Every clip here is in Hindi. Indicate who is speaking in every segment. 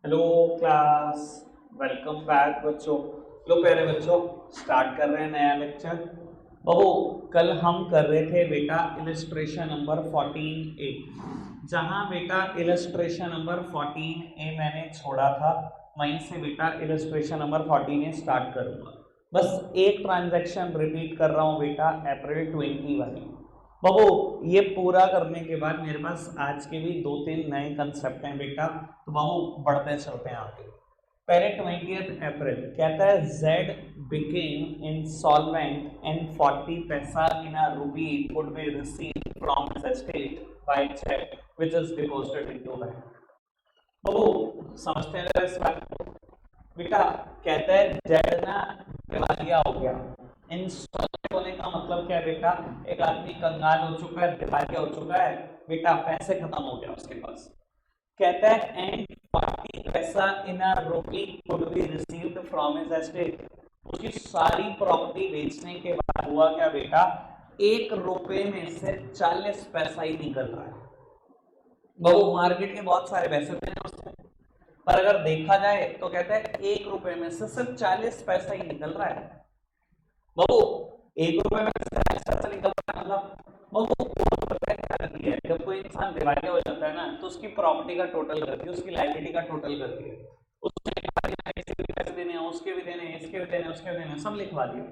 Speaker 1: हेलो क्लास, वेलकम बैक बच्चों। लो प्यारे बच्चों, स्टार्ट कर रहे हैं नया लेक्चर। बबू, कल हम कर रहे थे बेटा इलस्ट्रेशन नंबर 14A। जहां बेटा इलस्ट्रेशन नंबर 14A मैंने छोड़ा था, वहीं से बेटा इलस्ट्रेशन नंबर 14A स्टार्ट करूंगा। बस एक ट्रांजैक्शन रिपीट कर रहा हूं बेटा, अप्रैल 20 वाली। बाबू, ये पूरा करने के बाद मेरे पास आज के भी दो तीन नए कंसेप्ट हैं बेटा, तो बाबू बढ़ते चलते हैं आगे। पहले 20 अप्रैल कहता है जेड बिकेम इंसॉल्वेंट एंड 40 पैसा in a rupee would be received from his estate by cheque which is deposited into bank. बाबू समझते हैं इस बात को? बेटा कहता है जेड ना दिवालिया हो गया। इंसॉल्वेंट होने का मतलब क्या है बेटा? एक आदमी कंगाल हो चुका है, दिवालिया हो चुका है बेटा, पैसे खत्म हो गया उसके पास। कहता है एंड 40 पैसा इन अ रूपी could be received from his estate. उसकी सारी प्रॉपर्टी बेचने के बाद हुआ क्या बेटा? 1 रुपए में से 40 पैसा ही निकल रहा है। वो मार्केट के बहुत सारे पैसे थे उससे, पर अगर देखा जाए तो कहता है 1 रुपए में से सिर्फ 40 पैसा ही निकल रहा है। बाबू, 1 रुपए में से 40 पैसा निकल रहा है मतलब बाबू पता है क्या करती है? जब कोई इंसान दिवालिया हो जाता है ना, तो उसकी प्रॉपर्टी का टोटल करती है, उसकी लाइबिलिटी का टोटल करती है। उसमें इसके भी पैसे देने हैं, उसके भी देने हैं, इसके भी देने हैं, उसके भी देने हैं, सब लिखवा दिया।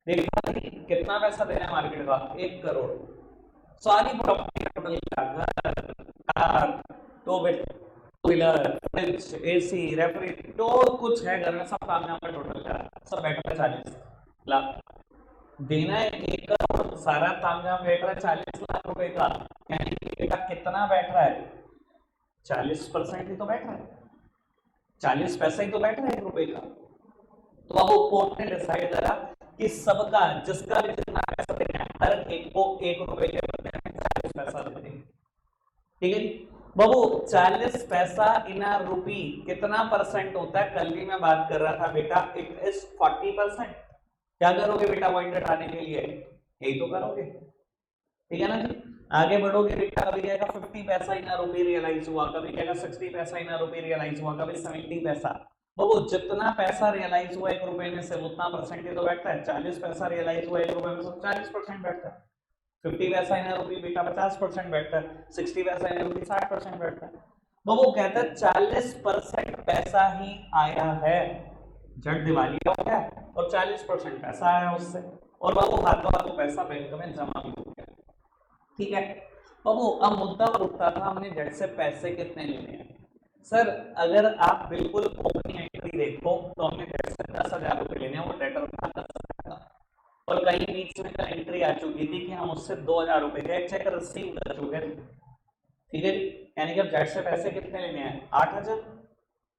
Speaker 1: देखा कि कितना पैसा देना है मार्केट का? 1 करोड़। सारी प्रॉपर्टी का टोटल, घर, car, two wheeler, fridge, AC, refrigerator, जो कुछ है घर में सब काम का टोटल का सब बैठ रहा है 40 लाख। देना है 1 करोड़, सारा तामझाम बैठ रहा है 40 लाख रुपए का। यानी कि बेटा कितना बैठ रहा है? 40% ही तो बैठ रहा है, 40 पैसा ही तो बैठ रहा है 1 रुपए का। तो अब वो कोर्ट ने डिसाइड करा कि सबका जिसका भी जितना पैसा देना है, हर एक को 1 रुपए के बदले में 40 पैसा दे देंगे। ठीक है बाबू, 40 पैसा इन अ रूपी कितना परसेंट होता है? कल भी मैं बात कर रहा था बेटा, इट इज 40%। क्या करोगे बेटा पॉइंट हटाने के लिए? यही तो करोगे, ठीक है ना जी। आगे बढ़ोगे बेटा, कभी कहेगा 50 पैसा इन अ रूपी रियलाइज हुआ, कभी कहेगा 60 पैसा इन अ रूपी रियलाइज हुआ, कभी 70 पैसा। बाबू जितना पैसा रियलाइज हुआ 1 रुपए में से उतना परसेंट ही तो बैठता है। 40 पैसा रियलाइज हुआ 1 रुपए में से 40% बैठता है। 50 पैसा इन रूपी बेटा 50% बैठता है। 60 पैसा इन रूपी 60% बैठता है। वो कहता है 40% पैसा ही आया है, जट दिवालिया हो गया और 40% पैसा आया उससे, और वो हाथों हाथों पैसा बैंक में जमा भी हो गया। ठीक है बाबू, अब मुद्दा उठता था हमने जट से पैसे कितने लेने हैं। सर अगर आप बिल्कुल ओपनिंग एंट्री देखो तो हमने जट से 10,000 रुपए लेने हैं, वो लेटर था 10,000 का। और कहीं बीच में का एंट्री आ चुकी थी कि हम उससे 2,000 रुपए का एक चेक रिसीव कर चुके थे। ठीक है, यानी कि अब जेड से पैसे कितने लेने हैं? 8,000।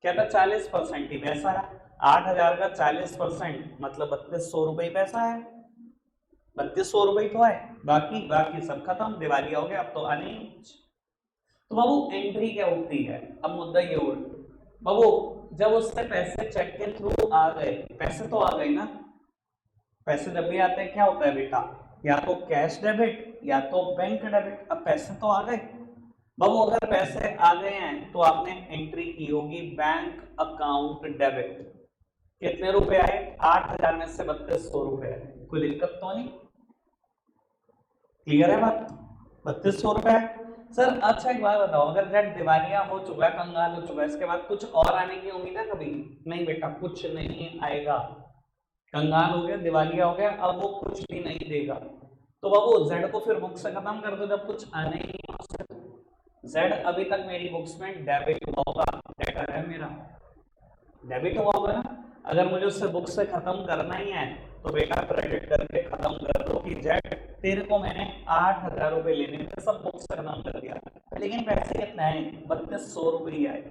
Speaker 1: क्या था? 40% ही पैसा है। 8,000 का 40% मतलब 3,200 रुपये ही पैसा है। 3,200 रुपये तो है, बाकी बाकी सब खत्म, दिवालिया हो गया, अब तो आने। तो बाबू एंट्री क्या उठती है? अब मुद्दा ये उठ बाबू, जब उससे पैसे चेक के थ्रू आ गए, पैसे तो आ गए ना। पैसे जब भी आते हैं क्या होता है बेटा? या तो कैश डेबिट या तो बैंक डेबिट। अब पैसे तो आ गए बाबू, अगर पैसे आ गए हैं तो आपने एंट्री की होगी बैंक अकाउंट डेबिट। कितने रुपए आए? 8,000 में से 3,200 रुपए आए। कोई दिक्कत तो नहीं? क्लियर है बात? 3,200 रुपए। सर अच्छा एक बात बताओ, अगर जेड दिवालिया हो चुका है, कंगाल हो चुका है, इसके बाद कुछ और आने की उम्मीद है कभी? नहीं बेटा, कुछ नहीं आएगा। कंगाल हो गया, दिवालिया हो गया, अब वो कुछ भी नहीं देगा। तो बाबू जेड को फिर बुक से खत्म कर दो, जब कुछ आने ही नहीं। जेड अभी तक मेरी बुक्स में डेबिट हुआ होगा, डेटर है मेरा, डेबिट हुआ होगा ना। अगर मुझे उससे बुक से खत्म करना ही है तो बेटा क्रेडिट करके खत्म कर दो कि जेड तेरे को मैंने 8,000 रुपए लेने थे, सब बुक से खत्म कर दिया, लेकिन पैसे कितने आए? 3,200 रुपये ही आए।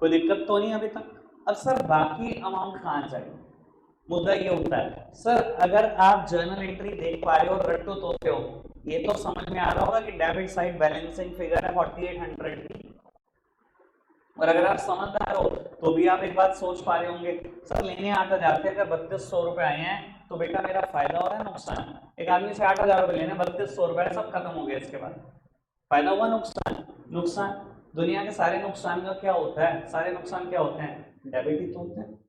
Speaker 1: कोई दिक्कत तो नहीं अभी तक? अब सर बाकी अमाउंट कहाँ जाए? मुद्दा ये होता है सर, अगर आप जर्नल एंट्री देख पा रहे हो, रट्टू तोते हो, ये तो समझ में आ रहा होगा कि डेबिट साइड बैलेंसिंग फिगर है 4800 की। और अगर आप समझदार हो तो भी आप एक बात सोच पा रहे होंगे, सर लेने 8,000 थे, अगर 3,200 रुपए आए हैं तो बेटा मेरा फायदा हो रहा है नुकसान? एक आदमी से 8,000 रुपए लेने, 3,200 रुपए सब खत्म हो गया, इसके बाद फायदा हुआ नुकसान? नुकसान। दुनिया के सारे नुकसान का क्या होता है, सारे नुकसान क्या होते हैं, डेबिट ही तो होते हैं।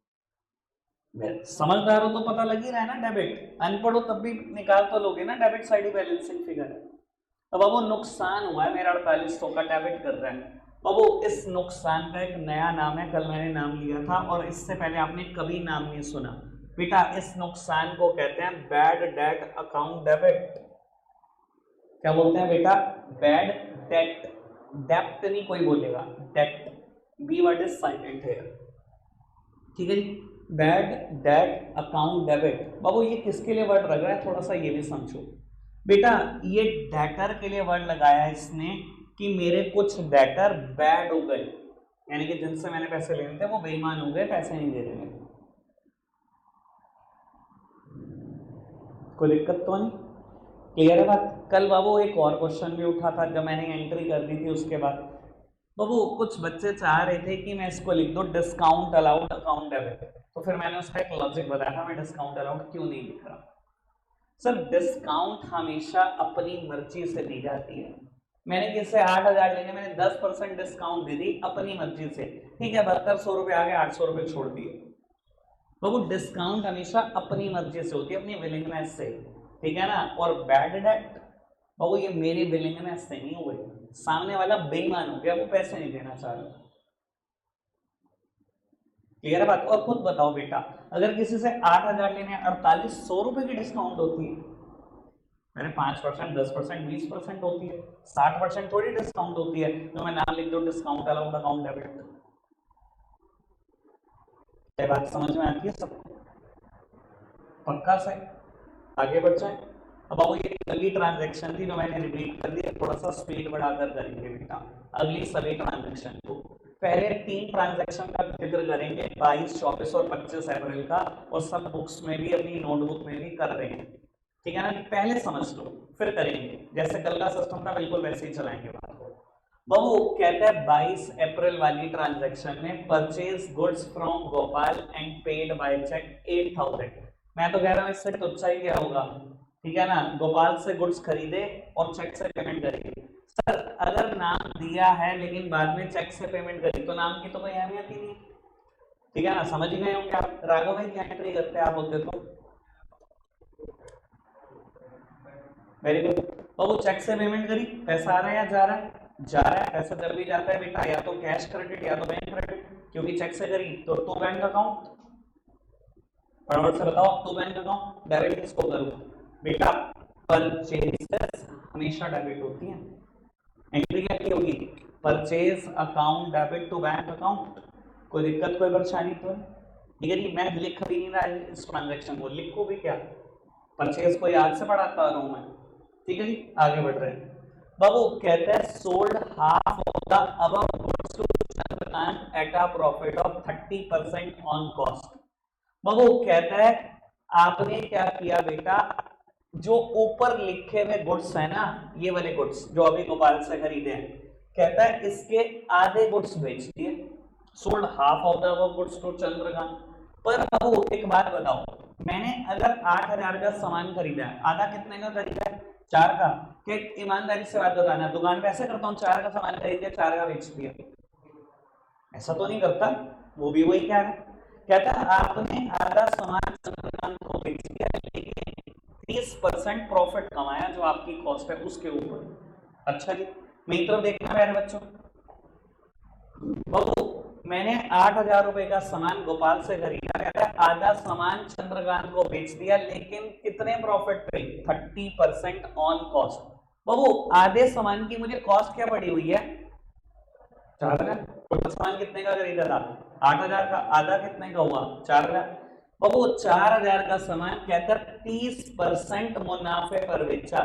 Speaker 1: समझदार हो तो पता लग ही रहा है ना डेबिट, अनपढ़ हो तब भी निकाल तो लोगे ना डेबिट साइड ही बैलेंसिंग फिगर है। अब वो नुकसान हुआ है मेरा 4800 का, डेबिट कर रहे हैं। अब वो इस नुकसान का एक नया नाम है, कल मैंने नाम लिया था और इससे पहले आपने कभी नाम नहीं सुना बेटा। इस नुकसान को कहते हैं बैड डेट अकाउंट डेबिट। क्या बोलते हैं बेटा, बैड डेट, डेप्ट नहीं कोई बोलेगा, debt, b word is silent है, ठीक है जी। बैड डेट अकाउंट डेबिट, बाबू ये किसके लिए वर्ड लग रहा है, थोड़ा सा ये भी समझो बेटा। ये डेटर के लिए वर्ड लगाया है इसने कि मेरे कुछ डेटर बैड हो गए, यानी कि जिनसे मैंने पैसे लेने थे वो बेईमान हो गए, पैसे नहीं दे रहे। कोई दिक्कत तो नहीं, क्लियर है बात। कल बाबू एक और क्वेश्चन भी उठा था जब मैंने एंट्री कर दी थी उसके बाद, बाबू कुछ बच्चे चाह रहे थे कि मैं इसको लिख दूं डिस्काउंट अलाउड अकाउंट डेबिट, तो फिर मैंने उसका एक लॉजिक बताया था, मैं डिस्काउंट अलाउड क्यों नहीं लिख रहा। सर डिस्काउंट हमेशा अपनी मर्जी से दी जाती है। मैंने किससे 8000 लेने, मैंने 10% डिस्काउंट दे दी अपनी मर्जी से, ठीक है 7200 रुपये आ गए, 800 रुपये छोड़ दिए। बाबू डिस्काउंट हमेशा अपनी मर्जी से होती है, अपनी विलिंगनेस से, ठीक है ना। और बैड डेट बाबू ये मेरी विलिंगनेस से नहीं हुई, सामने वाला बेईमान हो गया, वो पैसे नहीं देना चाह रहा। क्लियर है बात। और खुद बताओ बेटा, अगर किसी से 8000 लेने 4800 रुपए की डिस्काउंट होती है, मैंने 5%, 10%, 20% होती है, 60% थोड़ी डिस्काउंट होती है, तो मैं नाम लिख दूं डिस्काउंट अलाउड अकाउंट डेबिट। ये बात समझ में आती है सबको, पक्का से आगे बढ़ जाए। अब आपको ये अगली ट्रांजैक्शन थी जो मैंने रिपीट कर दी, थोड़ा सा स्पीड बढ़ाकर करेंगे बेटा अगली सभी ट्रांजैक्शन को। पहले 3 ट्रांजैक्शन का जिक्र करेंगे, 22, 24 और 25 अप्रैल का, और सब बुक्स में भी अपनी नोटबुक में भी कर रहे हैं, ठीक है ना। पहले समझ लो फिर करेंगे, जैसे कल का सिस्टम था बिल्कुल वैसे ही चलाएंगे बात को। बाबू कहता है 22 अप्रैल वाली ट्रांजैक्शन में purchase goods from Gopal and paid by cheque 8000। मैं तो कह रहा हूँ इससे तुच्छा ही क्या होगा, ठीक है ना, गोपाल से गुड्स खरीदे और चेक से पेमेंट करेंगे। सर अगर नाम दिया है लेकिन बाद में चेक से पेमेंट करी तो नाम की तो कोई अहमियत ही नहीं, ठीक है ना, समझ ही गए होंगे आप। राघव भाई क्या एंट्री करते हैं आप होते तो, वेरी गुड। और वो चेक से पेमेंट करी, पैसा आ रहा है या जा रहा है, जा रहा है। पैसा जब भी जाता है बेटा या तो कैश क्रेडिट या तो बैंक क्रेडिट, क्योंकि चेक से करी तो बैंक अकाउंट, फटाफट से बताओ तो बैंक अकाउंट डेबिट किसको करूं बेटा, परचेजेस हमेशा डेबिट होती हैं। एंट्री क्या की होगी, purchase account debit to bank account. कोई दिक्कत कोई परेशानी तो नहीं, ठीक है जी। मैं लिख भी नहीं रहा इस ट्रांजैक्शन को, लिखो भी क्या, परचेज को याद से पढ़ाता रहूं मैं, ठीक है जी। आगे बढ़ रहे हैं बाबू, कहते हैं sold half of the above goods to Chandrakant at a profit of 30% on cost. बाबू कहता है आपने क्या किया बेटा, जो ऊपर लिखे हुए गुड्स है ना, ये वाले गुड्स जो अभी गोपाल से खरीदे हैं, कहता है इसके आधे गुड्स बेच दिए, sold half of the above goods to Chandrakant. पर बाबू एक बात बताओ, मैंने अगर 8000 का सामान खरीदा है, आधा कितने का खरीदा है, 4 का। कि ईमानदारी से बात बताना, दुकान पे ऐसे करता हूँ 4 का सामान खरीद के 4 का बेच दिया, ऐसा तो नहीं करता। वो भी वही क्या है, कहता है आपने आधा सामान चंद्रकांत को बेच दिया लेकिन 30% प्रॉफिट कमाया जो आपकी कॉस्ट है उसके ऊपर। अच्छा जी, मेरी तरफ देखना मेरे बच्चों। बाबू मैंने 8000 रुपए का सामान गोपाल से खरीदा, कहता है आधा सामान चंद्रकांत को बेच दिया लेकिन कितने प्रॉफिट पे, 30% ऑन कॉस्ट। बाबू आधे सामान की मुझे कॉस्ट क्या पड़ी हुई है, 4000। टोटल सामान कितने का खरीदा था, 8000 का, आधा कितने का हुआ, 4000। बाबू 4000 का सामान कहता 30% मुनाफे पर बेचा।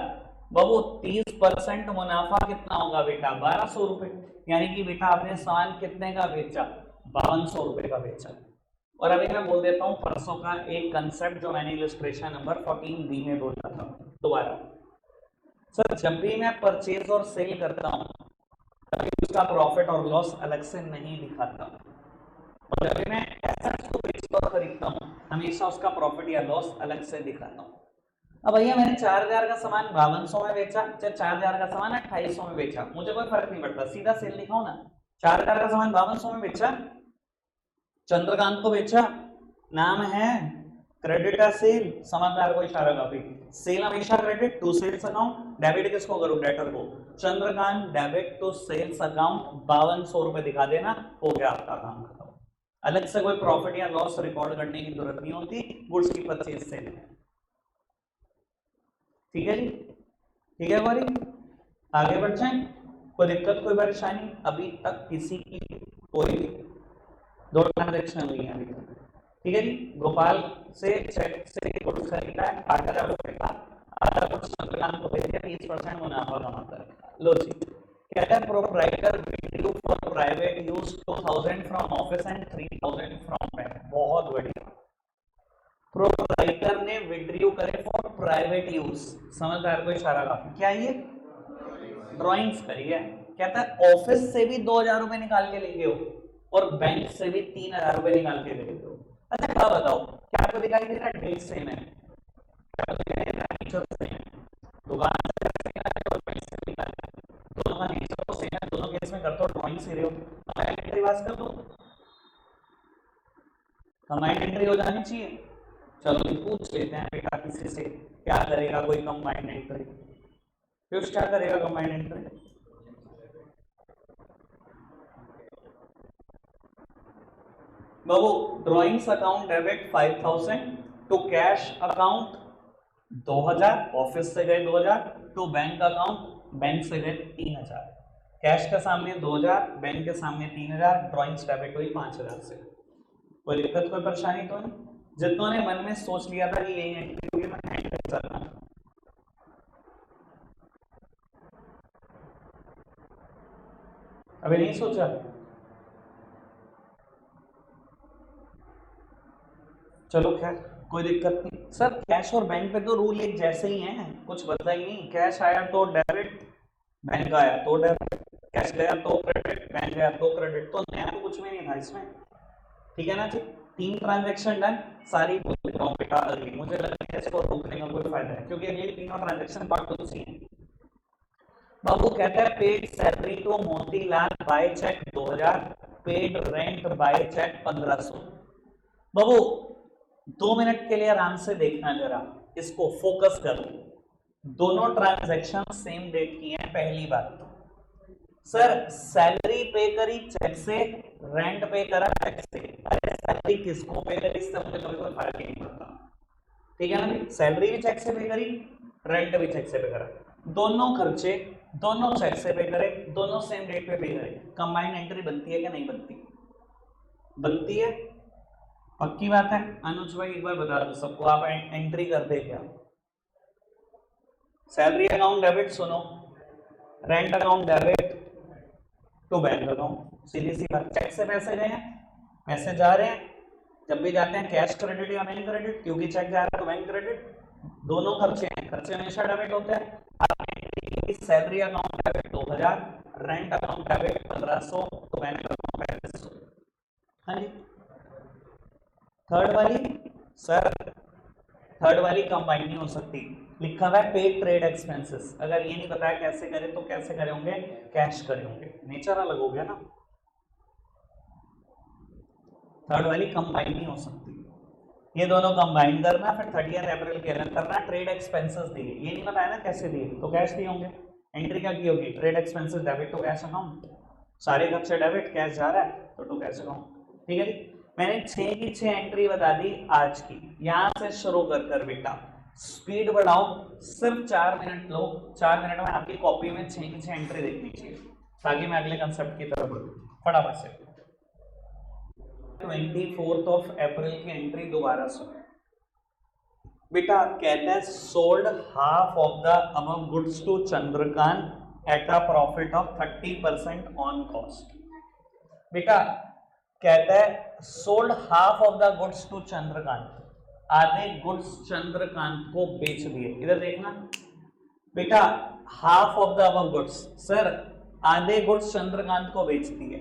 Speaker 1: बाबू 30% मुनाफा कितना होगा बेटा, 1200 रुपए, यानी कि बेटा आपने सामान कितने का बेचा, 5200 रुपए का बेचा। और अभी मैं बोल देता हूं परसों का एक कंसेप्ट जो मैंने इलस्ट्रेशन नंबर 14B में बोला था दोबारा। सर जब भी मैं परचेज और सेल करता हूं तभी उसका प्रॉफिट और लॉस अलग से नहीं दिखाता, और जब भी मैं एसेट्स को बेचता और खरीदता हूं हमेशा उसका प्रॉफिट या लॉस अलग से दिखाता हूं। अब भैया मैंने 4000 का सामान 5200 में बेचा, चाहे 4000 का सामान 2800 में बेचा, मुझे कोई फर्क नहीं पड़ता, सीधा सेल दिखाओ ना। 4000 का सामान 5200 में बेचा, चंद्रकांत को बेचा, नाम है क्रेडिट का सेल, समझदार को इशारा काफी, सेल हमेशा credit to sales account, debit किसको करूं, डेटर को, Chandrakant debit to sales account 5200 रुपए दिखा देना, हो गया आपका काम खत्म। अलग से कोई प्रॉफिट या लॉस रिकॉर्ड करने की जरूरत नहीं होती, गुड्स की परचेज सेल है। ठीक है जी, ठीक है गौरी, आगे बढ़ जाए, कोई दिक्कत कोई परेशानी, अभी तक किसी की कोई 2 ट्रांजेक्शन हुई है अभी तक। ठीक है जी, गोपाल से चेक से गुड्स खरीदा है 8000 रुपए का, आधा गुड्स चंद्रकांत को भेज दिया, 30% मुनाफा कमाता है। लो जी, कहता है proprietor withdrew for private use 2000 from office and 3000 from bank. बहुत बढ़िया, प्रोप्राइटर ने विड्रू करे फॉर प्राइवेट यूज, समझदार को इशारा काफी, क्या ये ड्राइंग्स करी है। कहता है ऑफिस से भी 2000 रुपए निकाल के लेंगे हो और बैंक से भी 3000 रुपए निकाल के लेंगे हो। अच्छा क्या बताओ, क्या आपको दिखाई दे रहा है डेट सेम है, क्या दिखाई दे रहा है नेचर सेम है, दुकान से सेम है और बैंक से निकाल है, दोनों का नेचर तो सेम है, दोनों केस में करते हो ड्राइंग से रहे हो, कंबाइंड एंट्री पास कर दो, कंबाइंड एंट्री हो जानी चाहिए। चलो पूछ लेते हैं बेटा किसी से, क्या करेगा कोई कंबाइंड एंट्री, पीयूष क्या करेगा कंबाइंड एंट्री, बाबू drawings account debit 5000 to cash account 2000, office से गए 2000, टू बैंक अकाउंट बैंक से गए 3000, कैश के सामने 2000, बैंक के सामने 3000, ड्राइंग्स डेबिट हुई 5000 से। कोई दिक्कत कोई परेशानी तो नहीं, जितनों ने मन में सोच लिया था कि यही एंट्री होगी, मैं हैंड करना, अभी नहीं सोचा, चलो खैर कोई दिक्कत नहीं सर, कैश और बैंक पे तो रूल एक जैसे ही हैं, कुछ बदला ही नहीं, कैश आया तो डेबिट, बैंक आया तो डेबिट, कैश गया तो क्रेडिट, बैंक गया तो क्रेडिट, तो नया तो कुछ भी नहीं था इसमें। ठीक है ना जी, 3 ट्रांजैक्शन डन, सारी बोल देता हूं बेटा अगली, मुझे लगता है इसको रोकने का कोई फायदा है क्योंकि अगली तीनों ट्रांजैक्शन पार्ट तो सी है। बाबू कहता है paid salary to Motilal by cheque 2000, paid rent by cheque 1500। बाबू 2 मिनट के लिए आराम से देखना, जरा इसको फोकस करो, दोनों ट्रांजैक्शन सेम डेट की हैं। पहली बात सर, सैलरी पे करी चेक से, रेंट पे करा चेक से, अरे सैलरी किसको पे करी इससे मुझे कभी कोई फर्क नहीं पड़ता, ठीक है ना, सैलरी भी चेक से पे करी, रेंट भी चेक से पे करा, दोनों खर्चे दोनों चेक से पे करे, दोनों सेम डेट पे पे करे, कंबाइंड एंट्री बनती है क्या नहीं बनती, बनती है, पक्की बात है। अनुज भाई एक बार बता दो सबको, आप एंट्री कर दे क्या, सैलरी अकाउंट डेबिट सुनो, rent account debit to bank account, सीधी सी बात, चेक से पैसे गए हैं, पैसे जा रहे हैं, जब भी जाते हैं कैश क्रेडिट या बैंक क्रेडिट, क्योंकि चेक जा रहा है तो बैंक क्रेडिट, दोनों खर्चे हैं, खर्चे हमेशा डेबिट होते हैं। Salary account debit 2000, rent account debit 1500, तो बैंक अकाउंट 3500। हाँ जी, थर्ड वाली सर, थर्ड वाली कंबाइन नहीं हो सकती, लिखा हुआ है पेड ट्रेड एक्सपेंसेस, अगर ये नहीं बताया कैसे करें तो कैसे करे होंगे, कैश करे होंगे, नेचर अलग हो गया ना, थर्ड वाली कंबाइन नहीं हो सकती, ये दोनों कंबाइन करना, फिर 30 अप्रैल के अलग करना, ट्रेड एक्सपेंसेस दिए, ये नहीं बताया ना कैसे दिए, तो कैश दिए होंगे, एंट्री क्या की होगी, trade expenses debit to cash account, सारे खर्चे डेबिट, कैश जा रहा है तो टू कैश अकाउंट। ठीक है जी, मैंने 6 की 6 एंट्री बता दी आज की, यहां से शुरू कर बेटा, स्पीड बढ़ाओ, सिर्फ 4 मिनट लो, 4 मिनट में आपकी कॉपी में 6 की 6 एंट्री देखनी चाहिए, ताकि मैं अगले कंसेप्ट की तरफ बढ़ूं फटाफट से। 24 अप्रैल की एंट्री दोबारा सुनो बेटा, कहता है sold half of the above goods to Chandrakant at a profit of 30% on cost. बेटा कहता है sold half of the goods to Chandrakant, आधे गुड्स चंद्रकांत को बेच दिए, इधर देखना बेटा, half of the above goods, sir आधे गुड्स चंद्रकांत को बेच दिए,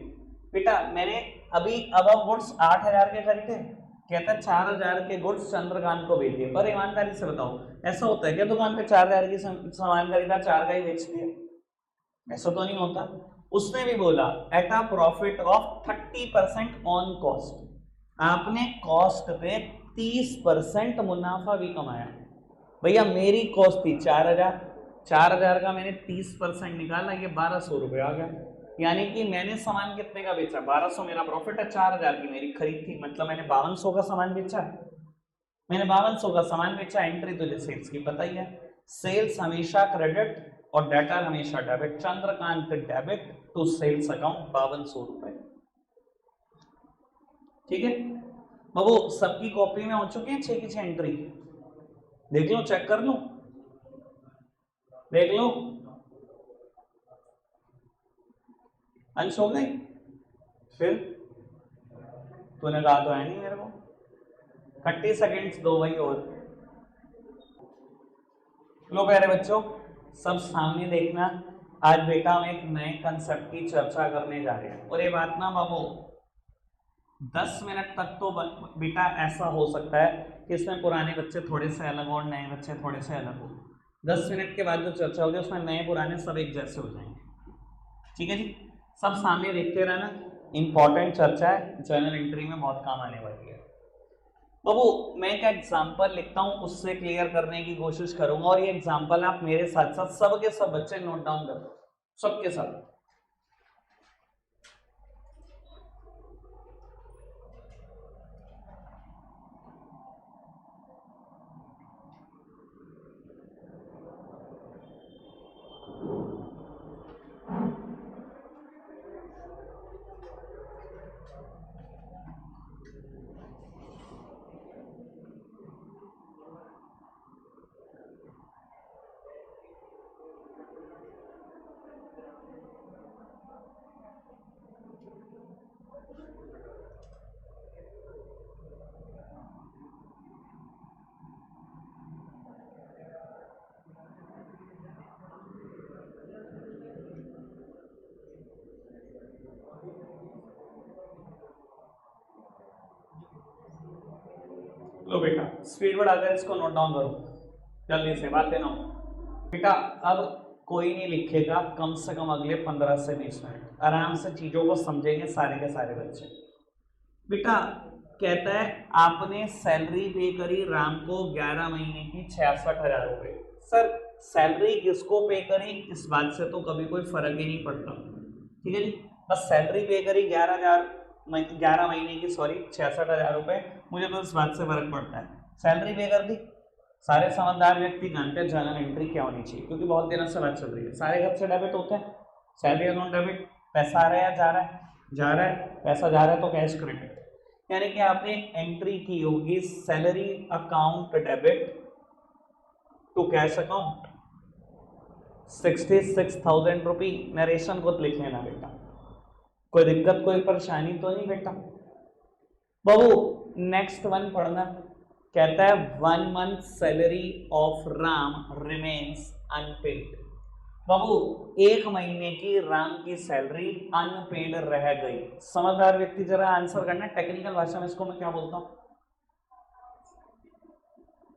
Speaker 1: बेटा मैंने अभी अबव गुड्स 8000 के खरीदे, कहता है 4,000 के गुड्स चंद्रकांत को भेज दिए। पर ईमानदारी से बताओ, ऐसा होता है क्या दुकान पे 4,000 की सामान खरीदा, 4 का ही बेच दिया? ऐसा तो नहीं होता। उसने भी बोला eight a profit of 30% on cost, आपने कॉस्ट पे 30% मुनाफा भी कमाया। भैया मेरी कॉस्ट थी 4,000, 4,000 का मैंने 30% निकाला, ये 1,200 रुपये आ गया। यानी कि मैंने सामान कितने का बेचा? 1,200 मेरा प्रॉफिट है, 4,000 की मेरी खरीद थी, मतलब मैंने 5,200 का सामान बेचा। मैंने 5,200 का सामान बेचा। एंट्री तुझे सेल्स की पता ही है, सेल्स हमेशा क्रेडिट और डेटर हमेशा debit. Chandrakant debit to sales account 5,200 रुपए। ठीक है बाबू, सबकी कॉपी में हो चुकी है 6 की 6 एंट्री। देख लो, चेक कर लो, देख लो। अंश हो गई? फिर तूने कहा तो है नहीं मेरे को। 30 सेकेंड्स दो भाई और। लो प्यारे बच्चों, सब सामने देखना। आज बेटा हम एक नए कंसेप्ट की चर्चा करने जा रहे हैं। और ये बात ना बाबू 10 मिनट तक तो बेटा ऐसा हो सकता है कि इसमें पुराने बच्चे थोड़े से अलग और नए बच्चे थोड़े से अलग हो। 10 मिनट के बाद जो चर्चा होगी उसमें नए पुराने सब एक जैसे हो जाएंगे। ठीक है जी, सब सामने देखते रहना। इंपॉर्टेंट चर्चा है, जर्नल एंट्री में बहुत काम आने वाली है। बाबू मैं एक एग्जाम्पल लिखता हूं, उससे क्लियर करने की कोशिश करूंगा। और ये एग्जाम्पल आप मेरे साथ साथ सबके सब बच्चे नोट डाउन करो, सबके सब। लो बेटा स्पीड बढ़ाकर इसको नोट डाउन करो, जल्दी से, बात लेना बेटा। अब कोई नहीं लिखेगा कम से कम अगले 15 से 20 मिनट, आराम से चीजों को समझेंगे सारे के सारे बच्चे। बेटा कहता है आपने सैलरी पे करी राम को 11 महीने की 66,000 रुपए। सर सैलरी किसको पे करी इस बात से तो कभी कोई फर्क ही नहीं पड़ता। ठीक है जी, बस सैलरी पे करी 11 महीने की, सॉरी 66,000 रुपए, मुझे तो इस बात से फर्क पड़ता है। सैलरी पे कर दी, सारे समझदार व्यक्ति जानते हैं जर्नल एंट्री क्या होनी चाहिए, क्योंकि बहुत दिनों से बात चल रही है। सारे घर से डेबिट होते हैं, सैलरी अकाउंट डेबिट, पैसा आ रहा है या जा रहा है? जा रहा है, पैसा जा रहा है तो कैश क्रेडिट। यानी कि आपने एंट्री की होगी salary account debit to cash account 66,000 rupee. Narration को लिख लेना बेटा, कोई दिक्कत कोई परेशानी तो नहीं बेटा। बाबू नेक्स्ट वन पढ़ना, कहता है 1 month salary of Ram remains unpaid. बाबू 1 महीने की राम की सैलरी अनपेड रह गई। समझदार व्यक्ति जरा आंसर करना। टेक्निकल भाषा में इसको मैं क्या बोलता हूं?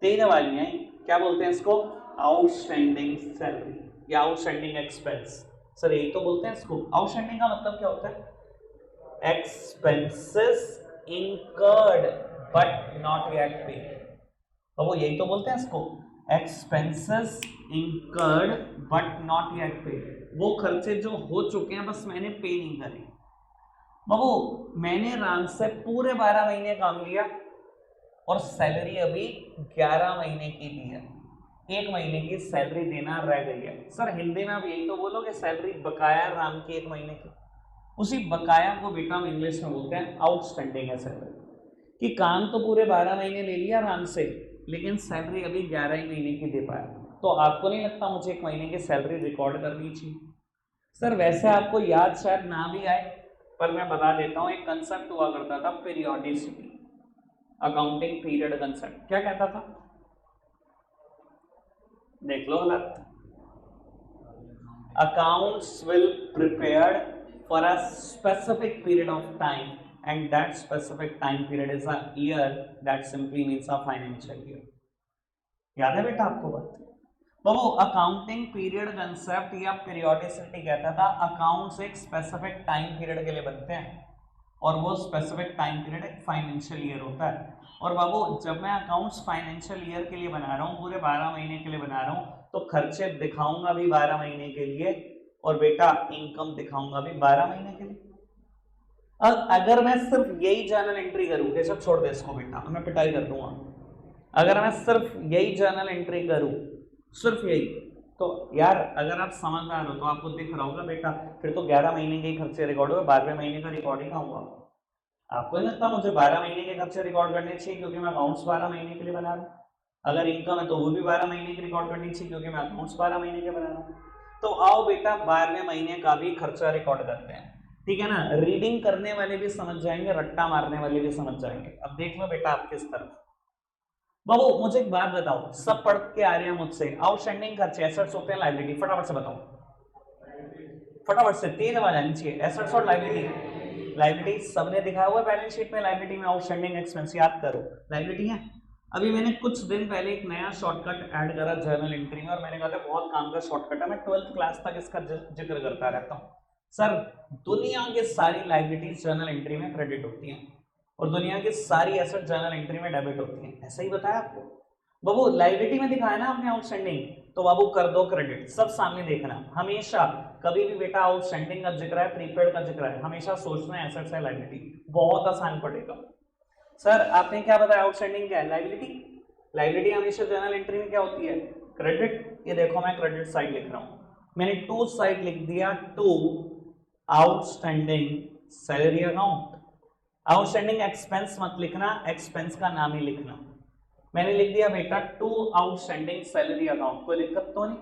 Speaker 1: तेज वाली है, क्या बोलते हैं इसको? आउटस्टैंडिंग सैलरी या आउटस्टैंडिंग एक्सपेंस। सर यही तो बोलते हैं इसको। आउटस्टैंडिंग का मतलब क्या होता है? Expenses incurred but not yet paid. तो वो यही तो बोलते हैं इसको, expenses incurred but not yet paid. वो खर्चे जो हो चुके हैं बस मैंने पे नहीं करे। बाबू मैंने राम से पूरे 12 महीने काम लिया और सैलरी अभी 11 महीने की दी है, 1 महीने की सैलरी देना रह गई है। सर हिंदी में आप यही तो बोलोगे सैलरी बकाया राम की 1 महीने की। उसी बकाया को बेटा हम इंग्लिश में बोलते हैं आउटस्टैंडिंग है सैलरी। कि काम तो पूरे 12 महीने ले लिया राम से, लेकिन सैलरी अभी 11 ही महीने की दे पाया। तो आपको नहीं लगता मुझे 1 महीने की सैलरी रिकॉर्ड करनी चाहिए? सर वैसे आपको याद शायद ना भी आए, पर मैं बता देता हूँ। एक कंसेप्ट हुआ करता था पीरियोडिसिटी, अकाउंटिंग पीरियड कंसेप्ट। क्या कहता था? देख लो हालत। Accounts will prepared for a specific period of time and that specific time period is a year, that simply means a financial year. याद है बेटा आपको बात? तो वो अकाउंटिंग पीरियड कंसेप्ट या पीरियोडिसिटी कहता था अकाउंट्स एक स्पेसिफिक टाइम पीरियड के लिए बनते हैं और वो स्पेसिफिक टाइम पीरियड एक फाइनेंशियल ईयर होता है। और बाबू जब मैं अकाउंट्स फाइनेंशियल ईयर के लिए बना रहा हूँ, पूरे 12 महीने के लिए बना रहा हूँ, तो खर्चे दिखाऊंगा भी 12 महीने के लिए और बेटा इनकम दिखाऊंगा भी 12 महीने के लिए। अब अगर मैं सिर्फ यही जर्नल एंट्री करूँ, ये सब छोड़ दे इसको बेटा, मैं पिटाई कर दूंगा। अगर मैं सिर्फ यही जर्नल एंट्री करूँ, सिर्फ यही, तो यार अगर आप समझदार हो तो आपको दिख रहा होगा बेटा फिर तो 11 महीने के ही खर्चे रिकॉर्ड हुए, 12वें महीने का रिकॉर्ड ही कहाँ हुआ। आपको नहीं लगता मुझे 12 महीने के खर्चे रिकॉर्ड करने चाहिए क्योंकि मैं अकाउंट्स 12 महीने के लिए बना रहा हूँ? अगर इनकम है तो वो भी 12 महीने की रिकॉर्ड करनी चाहिए क्योंकि मैं अकाउंट्स 12 महीने के बना रहा हूँ। तो आओ बेटा 12वें महीने का भी खर्चा रिकॉर्ड करते हैं, ठीक है ना। रीडिंग करने वाले भी समझ जाएंगे, रट्टा मारने वाले भी समझ जाएंगे। अब देख लो बेटा आप किस तरफ। बाबू मुझे एक बात बताओ, सब पढ़ के आ रहे हैं मुझसे, आउटस्टैंडिंग खर्चे एसेट्स होते हैं लायबिलिटी, फटाफट से बताओ, फटाफट से, तेज आवाज आनी चाहिए। एसेट्स और लायबिलिटी, लायबिलिटी सबने दिखाया हुआ बैलेंस शीट में, लायबिलिटी में आउटस्टैंडिंग एक्सपेंस याद करो, लायबिलिटी है। अभी मैंने कुछ दिन पहले एक नया शॉर्टकट ऐड करा जर्नल एंट्री में और मैंने कहा था बहुत काम का शॉर्टकट है, मैं 12th क्लास तक इसका जिक्र करता रहता हूँ। सर दुनिया के सारी लायबिलिटीज जर्नल एंट्री में क्रेडिट होती हैं और दुनिया की सारी एसेट जर्नल एंट्री में डेबिट होती है, ऐसा ही बताया आपको। बाबू लायबिलिटी में दिखाया ना आपने आउटस्टैंडिंग, तो बाबू कर दो क्रेडिट, सब सामने देखना। हमेशा कभी भी बेटा आउटस्टैंडिंग का जिक्र है, प्रीपेड का जिक्र है, हमेशा सोचना है एसेट्स है लायबिलिटी, बहुत आसान पड़ेगा। सर आपने क्या बताया, आउटस्टैंडिंग क्या है, लायबिलिटी। लायबिलिटी हमेशा जर्नल एंट्री में क्या होती है, क्रेडिट। ये देखो मैं क्रेडिट साइड लिख रहा हूं, मैंने टू साइड लिख दिया, to outstanding salary account. Outstanding expense मत लिखना, एक्सपेंस का नाम ही लिखना। मैंने लिख दिया बेटा टू आउटस्टैंडिंग सैलरी अकाउंट, कोई दिक्कत तो नहीं।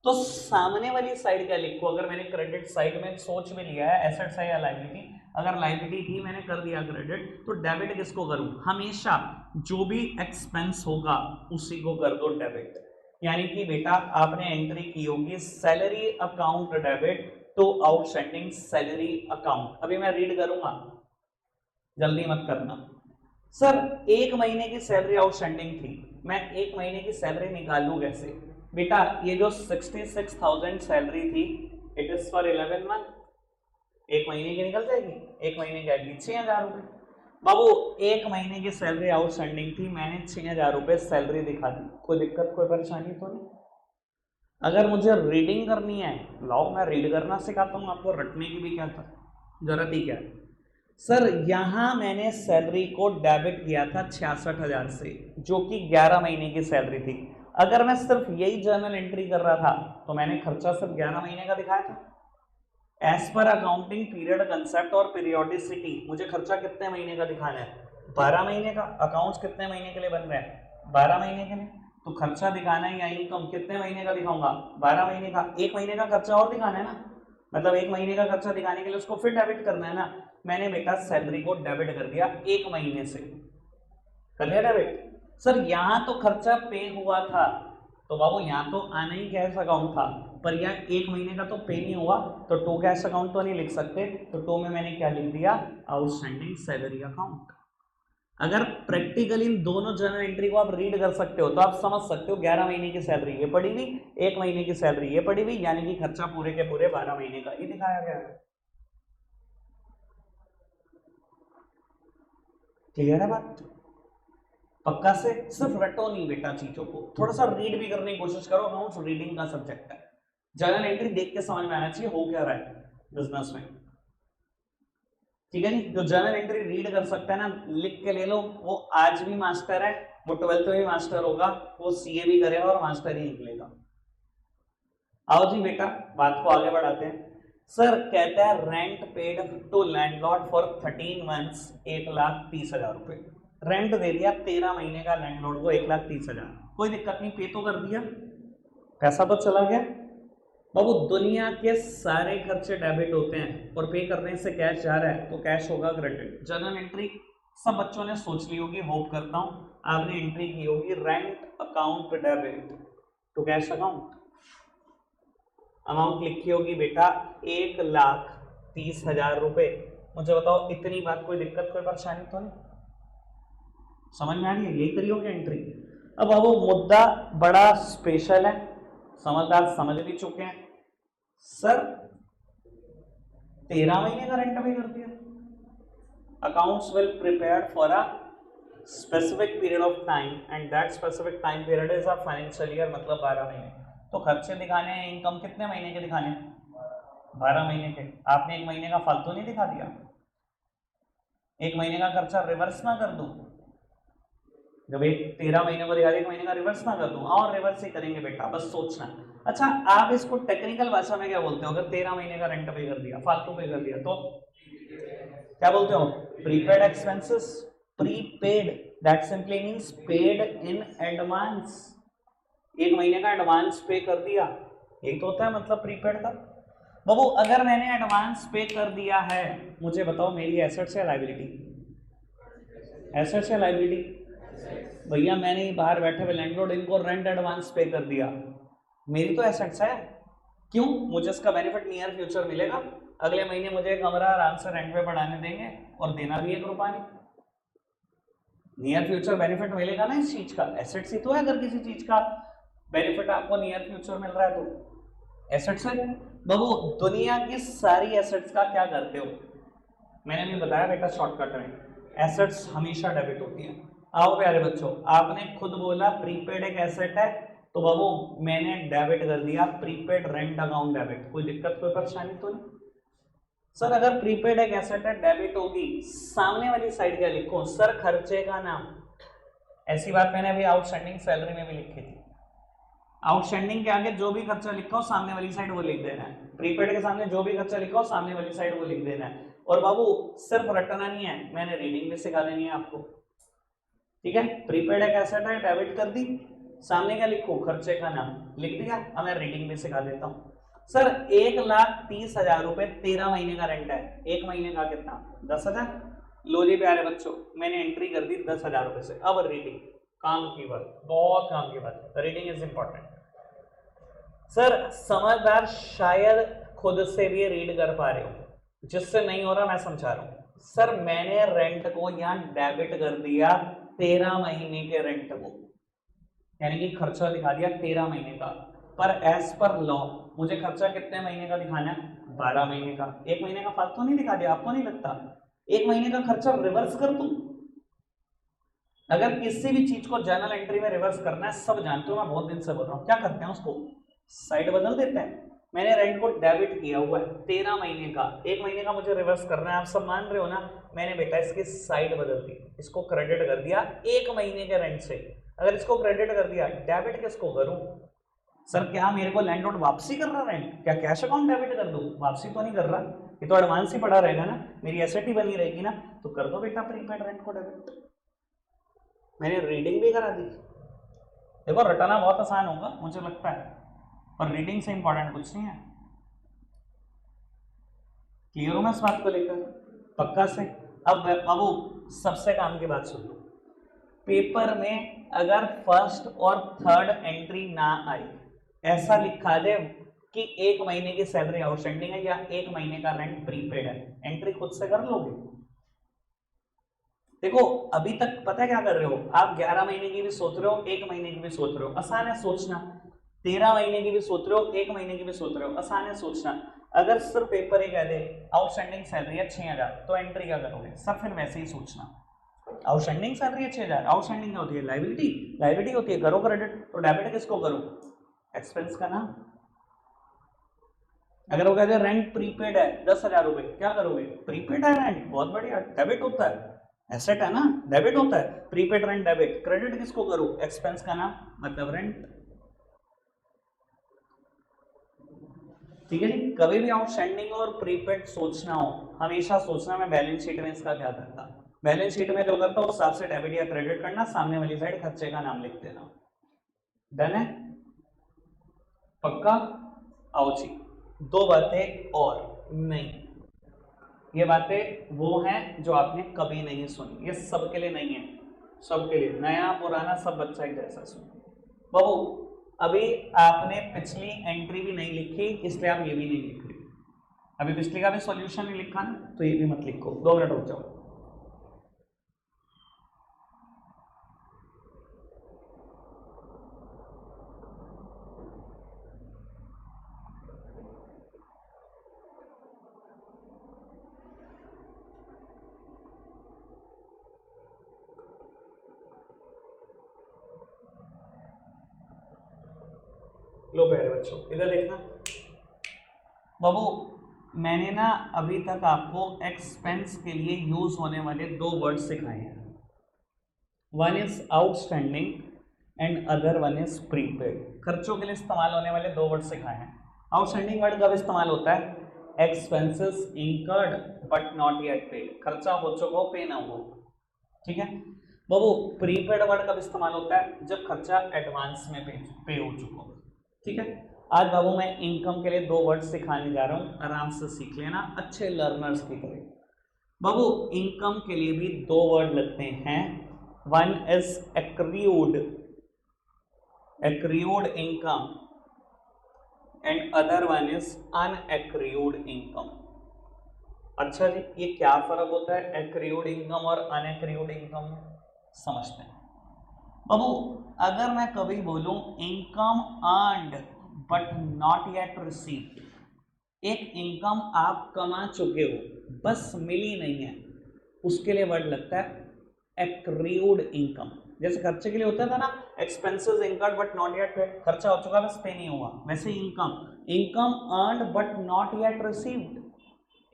Speaker 1: तो सामने वाली साइड क्या लिखो, अगर मैंने क्रेडिट साइड में सोच में लिया है एसेट्स है या लायबिलिटी, अगर लायबिलिटी थी मैंने कर दिया क्रेडिट, तो डेबिट किसको करूं, हमेशा जो भी एक्सपेंस होगा उसी को कर दो डेबिट। यानी कि बेटा आपने एंट्री की होगी salary account debit to outstanding salary account. अभी मैं रीड करूंगा, जल्दी मत करना। सर एक महीने की सैलरी आउटस्टैंडिंग थी, मैं एक महीने की सैलरी निकालूं कैसे बेटा, ये जो 66,000 सैलरी थी इट इज फॉर 11 मंथ, एक महीने की निकल जाएगी, एक महीने की आएगी 6,000 रुपए। बाबू एक महीने की सैलरी आउटस्टैंडिंग थी, मैंने 6,000 रुपए सैलरी दिखा दी, कोई दिक्कत कोई परेशानी तो नहीं। अगर मुझे रीडिंग करनी है लाओ मैं रीड करना सिखाता हूँ आपको, रटने की भी क्या था जरूरत ही क्या है। सर यहां मैंने सैलरी को डेबिट किया था 66,000 से, जो कि 11 महीने की सैलरी थी। अगर मैं सिर्फ यही जर्नल एंट्री कर रहा था तो मैंने खर्चा सिर्फ 11 महीने का दिखाया था। एज पर अकाउंटिंग पीरियड कंसेप्ट और पीरियोडिसिटी मुझे खर्चा कितने महीने का दिखाना है, 12 महीने का। अकाउंट्स कितने महीने के लिए बन रहे हैं, 12 महीने के लिए, तो खर्चा दिखाना है या इनकम कितने महीने का दिखाऊंगा, 12 महीने का। एक महीने का खर्चा और दिखाना है ना, मतलब एक महीने का खर्चा दिखाने के लिए उसको फिर डेबिट करना है ना। मैंने बेटा सैलरी को डेबिट कर दिया एक महीने से, कर दिया डेबिट। सर यहां तो खर्चा पे हुआ था, तो बाबू यहां तो आना ही कैश अकाउंट था, पर यहाँ एक महीने का तो पे नहीं हुआ, तो टू कैश अकाउंट तो नहीं लिख सकते, तो टू में मैंने क्या लिख दिया, आउटस्टैंडिंग सैलरी अकाउंट। अगर प्रैक्टिकली इन दोनों जर्नल एंट्री को आप रीड कर सकते हो तो आप समझ सकते हो 11 महीने की सैलरी ये पड़ी हुई, एक महीने की सैलरी ये पड़ी हुई, यानी कि खर्चा पूरे के पूरे 12 महीने का ही दिखाया गया है। क्लियर है बात, पक्का से। सिर्फ रटो नहीं बेटा चीजों को, थोड़ा सा रीड भी करने की कोशिश करो, अकाउंट्स रीडिंग का सब्जेक्ट है। जर्नल एंट्री देख के समझ में आना चाहिए हो क्या रहा है बिजनेस में, ठीक है नहीं। जो जर्नल एंट्री रीड कर सकता है ना, लिख के ले लो, वो आज भी मास्टर है, वो 12th में भी मास्टर होगा, वो सीए भी करेगा और मास्टर ही निकलेगा। आओ जी बेटा बात को आगे बढ़ाते हैं। सर कहता है rent paid to landlord for 13 months 1,30,000 रुपए, रेंट दे दिया 13 महीने का लैंडलॉर्ड को 1,30,000, कोई दिक्कत नहीं, पे तो कर दिया, पैसा तो चला गया। बाबू दुनिया के सारे खर्चे डेबिट होते हैं और पे करने से कैश जा रहा है तो कैश होगा क्रेडिट। जर्नल एंट्री सब बच्चों ने सोच ली होगी, होप करता हूं आपने एंट्री की होगी, rent account debit to cash account. Amount लिखी होगी बेटा 1,30,000 रुपए, मुझे बताओ, इतनी बात कोई दिक्कत कोई परेशानी तो नहीं? समझ में आ रही है? यही करी होगी एंट्री। अब वो मुद्दा बड़ा स्पेशल है, समझदार समझ भी चुके हैं। सर 13 महीने का रेंट पे कर दिया, accounts will prepared for a specific period of time and that specific time period is a financial year, मतलब 12 महीने। तो खर्चे दिखाने हैं, इनकम कितने महीने के दिखाने हैं? 12 महीने के। आपने एक महीने का फालतू नहीं दिखा दिया? एक महीने का खर्चा रिवर्स ना कर दूं? जब एक 13 महीने को दिखा दिया, एक महीने का रिवर्स ना कर दूं? और रिवर्स ही करेंगे बेटा, बस सोचना। अच्छा, आप इसको टेक्निकल भाषा में क्या बोलते हो? अगर 13 महीने का रेंट पे कर दिया, फालतू पे कर दिया, तो क्या बोलते हो? Prepaid expenses. Prepaid that simply means paid in advance. एक महीने का एडवांस पे कर दिया, यही तो होता है मतलब प्रीपेड का। बाबू अगर मैंने एडवांस पे कर दिया है, मुझे बताओ मेरी एसेट्स या लायबिलिटी? एसेट्स या लायबिलिटी? भैया मैंने बाहर बैठे हुए लैंडलॉर्ड इनको रेंट एडवांस पे कर दिया, मेरी तो एसेट्स है। क्यों? मुझे इसका बेनिफिट नियर फ्यूचर मिलेगा, अगले महीने मुझे एक कमरा आराम से रेंट पे बढ़ाने देंगे और देना भी 1 रुपया नहीं। नियर फ्यूचर बेनिफिट मिलेगा ना इस चीज का, एसेट्स ही तो है। अगर किसी चीज का बेनिफिट आपको नियर फ्यूचर मिल रहा है तो एसेट्स है। बाबू दुनिया की सारी एसेट्स का क्या करते हो? मैंने भी बताया बेटा शॉर्टकट में, एसेट्स हमेशा डेबिट होती है। आओ प्यारे बच्चों, आपने खुद बोला प्रीपेड एक एसेट है, तो बाबू मैंने डेबिट कर दिया, प्रीपेड रेंट अकाउंट डेबिट। कोई दिक्कत कोई परेशानी तो नहीं? सर अगर प्रीपेड एक एसेट है, डेबिट होगी, सामने वाली साइड क्या लिखो? सर खर्चे का नाम। ऐसी बात मैंने अभी आउटस्टैंडिंग सैलरी में भी लिखी थी। आउटस्टैंडिंग के आगे जो भी खर्चा लिखा हो सामने वाली साइड वो लिख देना है, प्रीपेड के सामने जो भी खर्चा लिखा हो सामने वाली साइड वो लिख देना है। और बाबू सिर्फ रटना नहीं है, मैंने रीडिंग भी सिखा देनी है आपको, ठीक है? प्रीपेड एक एसेट है, डेबिट कर दी, सामने क्या लिखो? खर्चे का नाम लिख दिया। अब मैं रीडिंग भी सिखा देता हूँ। सर 1,30,000 रुपए 13 महीने का रेंट है, एक महीने का कितना? 10,000। लो जी प्यारे बच्चों, मैंने एंट्री कर दी 10,000 रुपए से। अब रीडिंग, काम की बात, बहुत काम की बात, रीडिंग इज इंपॉर्टेंट। सर समझदार शायद खुद से भी रीड कर पा रहे हो, जिससे नहीं हो रहा मैं समझा रहा हूं। सर मैंने रेंट को यहां डेबिट कर दिया 13 महीने के रेंट को, यानी कि खर्चा दिखा दिया 13 महीने का, पर एज पर लॉ मुझे खर्चा कितने महीने का दिखाना है? 12 महीने का। एक महीने का फालतू नहीं दिखा दिया? आपको नहीं लगता एक महीने का खर्चा रिवर्स कर दूं? अगर किसी भी चीज को जर्नल एंट्री में रिवर्स करना है, सब जानते हो, मैं बहुत दिन से बोल रहा हूं, क्या करते हैं उसको साइड बदल देते हैं। मैंने रेंट को डेबिट किया हुआ है 13 महीने का, एक महीने का मुझे रिवर्स करना है, आप सब मान रहे हो ना? मैंने बेटा इसकी साइड बदल दी, इसको क्रेडिट कर दिया एक महीने के रेंट से। अगर इसको क्रेडिट कर दिया, डेबिट किसको करूं? सर क्या मेरे को लैंडलॉर्ड वापसी कर रहा रेंट? क्या कैश अकाउंट डेबिट कर दूं? वापसी तो नहीं कर रहा, ये तो एडवांस ही पड़ा रहेगा ना, मेरी एसेट ही बनी रहेगी ना। तो कर दो बेटा प्रीपेड रेंट को डेबिट। मैंने रीडिंग भी करा दी। देखो रटाना बहुत आसान होगा मुझे लगता है, पर रीडिंग से इंपॉर्टेंट कुछ नहीं है। क्लियर हो मैं इस बात को लेकर? पक्का से? अब बाबू सबसे काम की बात सुन लो, पेपर में अगर फर्स्ट और थर्ड एंट्री ना आई, ऐसा लिखा दे कि एक महीने की सैलरी आउटस्टैंडिंग है या एक महीने का रेंट प्रीपेड है, एंट्री खुद से कर लोगे? देखो अभी तक पता है क्या कर रहे हो आप? 11 महीने की भी सोच रहे हो, एक महीने की भी सोच रहे हो, आसान है सोचना। 13 महीने की भी सोच रहे हो, एक महीने की भी सोच रहे हो, आसान है सोचना। अगर सिर्फ पेपर ही कह दे आउटस्टैंडिंग सैलरी है 6,000, तो एंट्री क्या करोगे? सब फिर वैसे ही सोचना। आउटस्टैंडिंग सैलरी है 6,000, आउटस्टैंडिंग क्या होती है? लायबिलिटी। लायबिलिटी होती है करो क्रेडिट, तो डेबिट किसको करो? एक्सपेंस का नाम। अगर वो कहते रेंट प्रीपेड है 10,000 रुपए, क्या करोगे? प्रीपेड है रेंट, बहुत बढ़िया, डेबिट होता है, एसेट है ना, डेबिट होता है, प्रीपेड रेंट डेबिट। क्रेडिट किसको करो? एक्सपेंस का नाम, मतलब रेंट। ठीक है जी। कभी भी आउटस्टैंडिंग और प्रीपेड सोचना हो, हमेशा सोचना मैं बैलेंस शीट में इसका क्या करता। बैलेंस शीट में जो करता हूं उस हिसाब से डेबिट या क्रेडिट करना, सामने वाली साइड खर्चे का नाम लिख देना। डन है? पक्का? आओ जी, दो बातें और नहीं, ये बातें वो हैं जो आपने कभी नहीं सुनी, ये सबके लिए नहीं है, सबके लिए, नया पुराना सब बच्चा एक जैसा सुने। बाबू अभी आपने पिछली एंट्री भी नहीं लिखी, इसलिए आप ये भी नहीं लिख रहे। अभी पिछले का भी सॉल्यूशन नहीं लिखा ना, तो ये भी मत लिखो, 2 मिनट रुक जाओ। लो प्यारे बच्चों इधर देखना बाबू, मैंने ना अभी तक आपको एक्सपेंस के लिए यूज होने वाले 2 वर्ड सिखाए हैं। One is outstanding and other one is prepaid. खर्चों के लिए इस्तेमाल होने वाले 2 वर्ड सिखाए हैं। आउटस्टैंडिंग वर्ड कब इस्तेमाल होता है? Expenses incurred but not yet paid, खर्चा हो चुका हो पे ना हो, ठीक है बाबू। प्रीपेड वर्ड कब इस्तेमाल होता है? जब खर्चा एडवांस में पे हो चुका हो, ठीक है। आज बाबू मैं इनकम के लिए 2 वर्ड सिखाने जा रहा हूं, आराम से सीख लेना अच्छे लर्नर्स की तरह। बाबू इनकम के लिए भी 2 वर्ड लगते हैं। One is accrued income and other one is unaccrued income. अच्छा जी, ये क्या फर्क होता है एक्रूड इनकम और अनएक्रूड इनकम? समझते हैं बाबू। अगर मैं कभी बोलूं income earned but not yet received, एक इनकम आप कमा चुके हो बस मिली नहीं है, उसके लिए वर्ड लगता है एक्रूड इनकम। जैसे खर्चे के लिए होता था ना expenses incurred but not yet paid, खर्चा हो चुका बस पे नहीं हुआ, वैसे income earned but not yet received,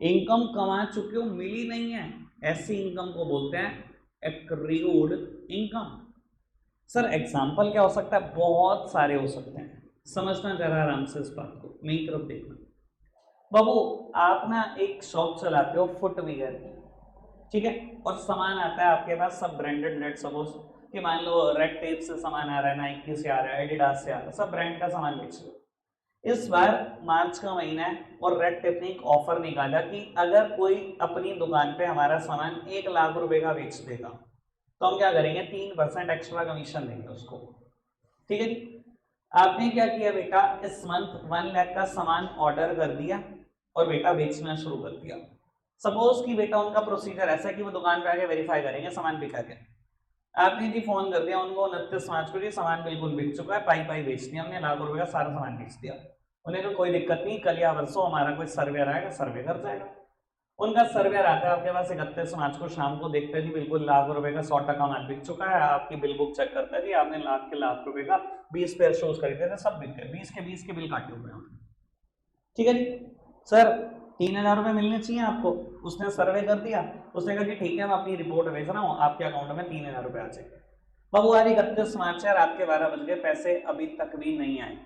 Speaker 1: income कमा चुके हो मिली नहीं है, ऐसी इनकम को बोलते हैं एक्रूड इनकम। सर एग्जाम्पल क्या हो सकता है? बहुत सारे हो सकते हैं, समझना जरा आराम से इस बात को, मेरी तरफ देखना बाबू। आप ना एक शॉप चलाते हो फुटवियर की, ठीक है, और सामान आता है आपके पास सब ब्रांडेड, लेट सपोज कि मान लो रेड टेप से सामान आ रहा है, नाइकी से आ रहा है, एडिडास से आ रहा है, सब ब्रांड का सामान बेच रहे हो। इस बार मार्च का महीना है और रेड टेप ने एक ऑफर निकाला कि अगर कोई अपनी दुकान पे हमारा सामान 1 लाख रुपए का बेच देगा तो हम क्या करेंगे? 3% एक्स्ट्रा कमीशन देंगे उसको, ठीक है जी। आपने क्या किया बेटा? इस मंथ 1 लाख का सामान ऑर्डर कर दिया और बेटा बेचना शुरू कर दिया। सपोज कि बेटा उनका प्रोसीजर ऐसा है कि वो दुकान पे आके वेरीफाई करेंगे सामान बिका के। आपने जी फोन कर दिया उनको 29 मार्च को, जी सामान बिल्कुल बिक चुका है, पाई बेच दिया हमने, लाख रुपए का सारा सामान बेच दिया। उन्हें तो कोई दिक्कत नहीं, कल या परसों हमारा कोई सर्वेयर आएगा, सर्वे कर जाएगा। उनका सर्वेयर आता है आपके पास 31 मार्च को शाम को, देखते हैं जी बिल्कुल लाख रुपए का 100% माल बिक चुका है, आपकी बिल बुक चेक करता है जी आपने लाख रुपए का 20 पेयर शूज खरीदे थे, सब बिक गए, 20 के बिल काटे हुए हैं, ठीक है जी। सर 3,000 रुपये मिलने चाहिए आपको, उसने सर्वे कर दिया, उसने कहा कि ठीक है मैं अपनी रिपोर्ट भेज रहा हूँ, आपके अकाउंट में 3,000 रुपये आ जाएंगे। बाबू आज 31 मार्च है, रात के 12 बज गए, पैसे अभी तक भी नहीं आए,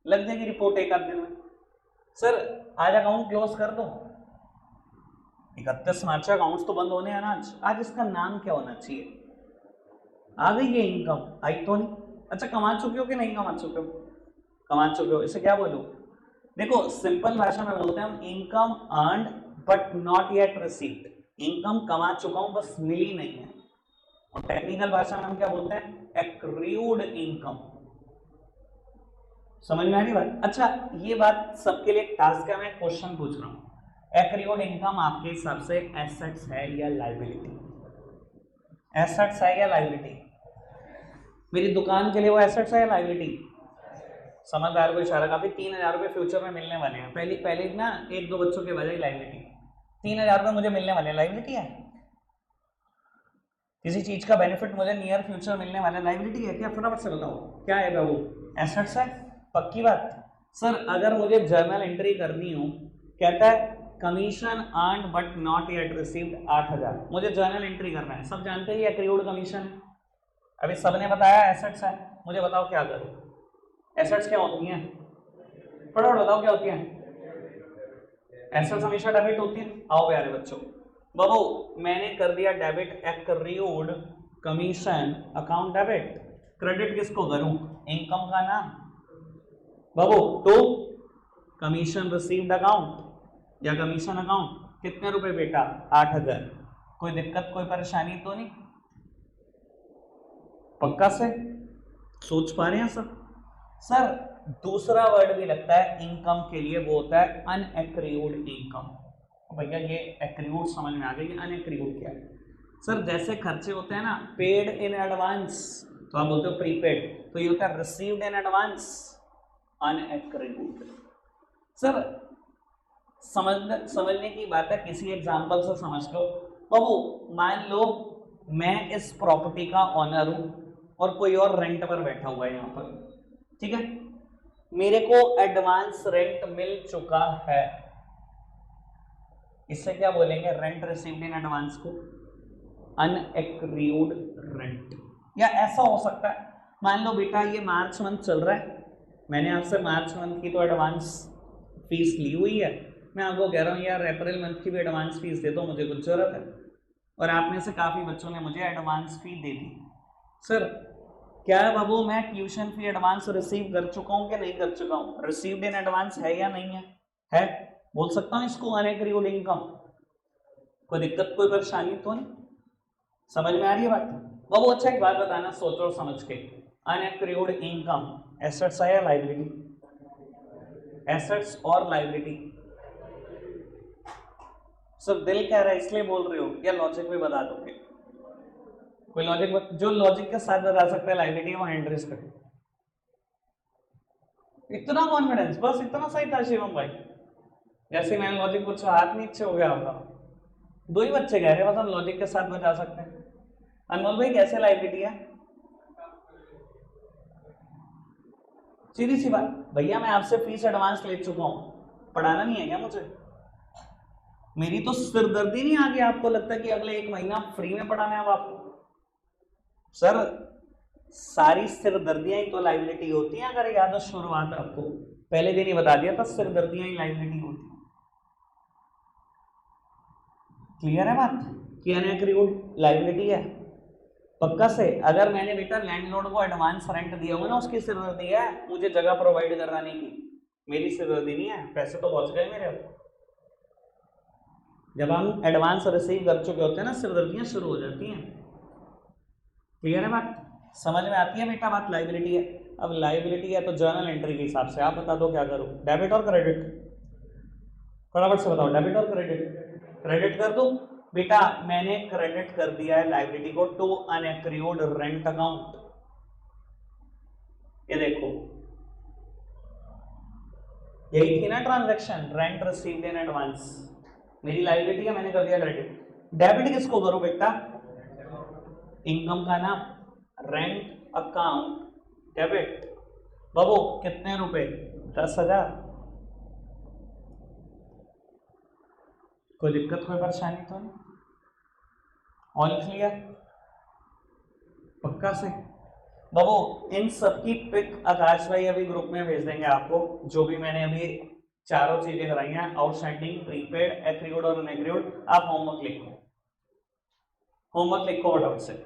Speaker 1: लग जाएगी रिपोर्ट 1 आध दिन में। सर आज अकाउंट क्लोज कर दो, 31 मार्च अकाउंट्स तो बंद होने हैं ना आज इसका नाम क्या होना चाहिए? आ गई ये इनकम? आई तो नहीं। अच्छा कमा चुके हो कि नहीं कमा चुके हो? कमा चुके हो, इसे क्या बोलूं? देखो सिंपल भाषा में बोलते हैं हम income earned but not yet received, income कमा चुका हूं बस मिली नहीं है। और टेक्निकल भाषा में हम क्या बोलते हैं? Accrued income. समझ में आ रही बात? अच्छा ये बात सबके लिए टास्क है, मैं क्वेश्चन पूछ रहा हूं, एक्रूड इनकम आपके हिसाब से एसेट्स है या लायबिलिटी? एसेट्स है या लायबिलिटी? मेरी दुकान के लिए वो एसेट्स है या लायबिलिटी? समझदार को इशारा, काफी 3,000 रुपये फ्यूचर में मिलने वाले हैं, पहले ना 1-2 बच्चों के बजाय लायबिलिटी, 3,000 रुपये मुझे मिलने वाले, लायबिलिटी है? किसी चीज का बेनिफिट मुझे नियर फ्यूचर मिलने वाला, लायबिलिटी है क्या? फटाफट से बताओ क्या है बाबू? एसेट्स है, पक्की बात। सर अगर मुझे जर्नल एंट्री करनी हो, कहता है commission earned but not yet received 8,000, मुझे जर्नल एंट्री करना है, सब जानते हैं ये एक्रूड कमीशन है, अभी सबने बताया एसेट्स है, मुझे बताओ क्या करूं? एसेट्स क्या होती हैं? फटाफट बताओ क्या होती हैं? एसेट्स हमेशा डेबिट होती है। आओ प्यारे बच्चों, बाबू मैंने कर दिया debit, accrued commission account debit, credit किसको करूं? इनकम का नाम बाबू, टू कमीशन रिसीव्ड अकाउंट या कमीशन अकाउंट, कितने रुपए बेटा? 8,000। कोई दिक्कत कोई परेशानी तो नहीं? पक्का से सोच पा रहे हैं सब? सर दूसरा वर्ड भी लगता है इनकम के लिए, वो होता है अनएक्रीव्ड इनकम। भैया ये एक्रीव्ड समझ में आ गया, ये अनएक्रीव्ड क्या है? सर जैसे खर्चे होते हैं ना पेड इन एडवांस, तो आप बोलते हो प्रीपेड, तो ये होता है रिसीव्ड इन एडवांस, अनएक्रीव्ड। सर समझने की बात है, किसी एग्जांपल से समझ लो। बाबू मान लो मैं इस प्रॉपर्टी का ऑनर हूं और कोई और रेंट पर बैठा हुआ है यहां पर, ठीक है, मेरे को एडवांस रेंट मिल चुका है, इससे क्या बोलेंगे? रेंट रिसीव्ड इन एडवांस को अनएक्रीव्ड रेंट। या ऐसा हो सकता है, मान लो बेटा ये मार्च मंथ चल रहा है, मैंने आपसे मार्च मंथ की तो एडवांस फीस ली हुई है, मैं आपको कह रहा हूँ यार अप्रैल मंथ की भी एडवांस फीस दे दो, मुझे कुछ जरूरत है, और आप में से काफ़ी बच्चों ने मुझे एडवांस फी दे दी। सर क्या है बाबू, मैं ट्यूशन फी एडवांस रिसीव कर चुका हूँ कि नहीं कर चुका हूँ? रिसीव्ड इन एडवांस है या नहीं है? है। बोल सकता हूँ इसको अनएक्रीव्ड इनकम? कोई दिक्कत कोई परेशानी तो नहीं? समझ में आ रही है बात बाबू? अच्छा एक बात बताना सोच और समझ के, अनएक्रीव्ड इनकम एसेट्स है या लाइबिलिटी? एसेट्स और लाइबिलिटी। सर दिल कह रहा है इसलिए बोल रहे हो, या लॉजिक भी बता दोगे? कोई लॉजिक जो लॉजिक के साथ बता सकता है लाइबिलिटी है, वो हैंड रेज करे। इतना कॉन्फिडेंस, बस इतना सही था शिवम भाई। जैसे मैंने लॉजिक पूछा हाथ नीचे हो गया होगा। दो ही बच्चे कह रहे हैं बस हम लॉजिक के साथ बता सकते हैं। अनमोल भाई कैसे लाइबिलिटी है? सीधी सी बात भैया, मैं आपसे फीस एडवांस ले चुका हूं, पढ़ाना नहीं है क्या मुझे? मेरी तो सिरदर्दी नहीं आ गई, आपको लगता है कि अगले 1 महीना फ्री में पढ़ाना है अब आपको? सर सारी सिरदर्दियां ही तो लाइबिलिटी होती हैं, अगर याद हो शुरुआत आपको पहले दिन ही बता दिया था, सिरदर्दियां ही लाइबिलिटी होती है। क्लियर है बात कि अनएक्रीव्ड लाइबिलिटी है? पक्का से अगर मैंने बेटा लैंडलॉर्ड को एडवांस रेंट दिया होगा ना, उसकी सिरदर्दी है मुझे जगह प्रोवाइड कराने की, मेरी सिरदर्दी नहीं है, पैसे तो पहुंच गए मेरे। जब हम एडवांस रिसीव कर चुके होते हैं ना, सिरदर्दियां शुरू हो जाती हैं। क्लियर है बात? समझ में आती है बेटा बात? लाइबिलिटी है। अब लाइबिलिटी है तो जर्नल एंट्री के हिसाब से आप बता दो क्या करूं, डेबिट और क्रेडिट? फटाफट से बताओ, डेबिट और क्रेडिट? क्रेडिट कर दो बेटा, मैंने क्रेडिट कर दिया है लाइबिलिटी को टू अनएक्रीव्ड रेंट अकाउंट। ये देखो यही थी ना transaction, rent received in advance, मेरी लाइबिलिटी है, मैंने कर दिया क्रेडिट। डेबिट किसको करो बेटा? इनकम का नाम रेंट अकाउंट डेबिट। बाबू कितने रुपए? 10,000। कोई दिक्कत कोई परेशानी तो नहीं? All clear? पक्का से? बाबू इन सबकी पिक आकाश भाई अभी ग्रुप में भेज देंगे आपको, जो भी मैंने अभी चारों चीजें कराई हैं, आउटस्टैंडिंग, प्रीपेड, एक्रीव्ड और अनएक्रीव्ड। आप होमवर्क लिखो, होमवर्क लिखो फटाफट से।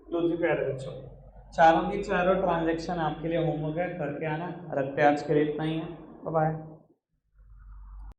Speaker 1: लो जी प्यारे बच्चों, चारों की चारों ट्रांजैक्शन आपके लिए होमवर्क है, करके आना। रखते आज के लिए इतना ही है, बाय बाय।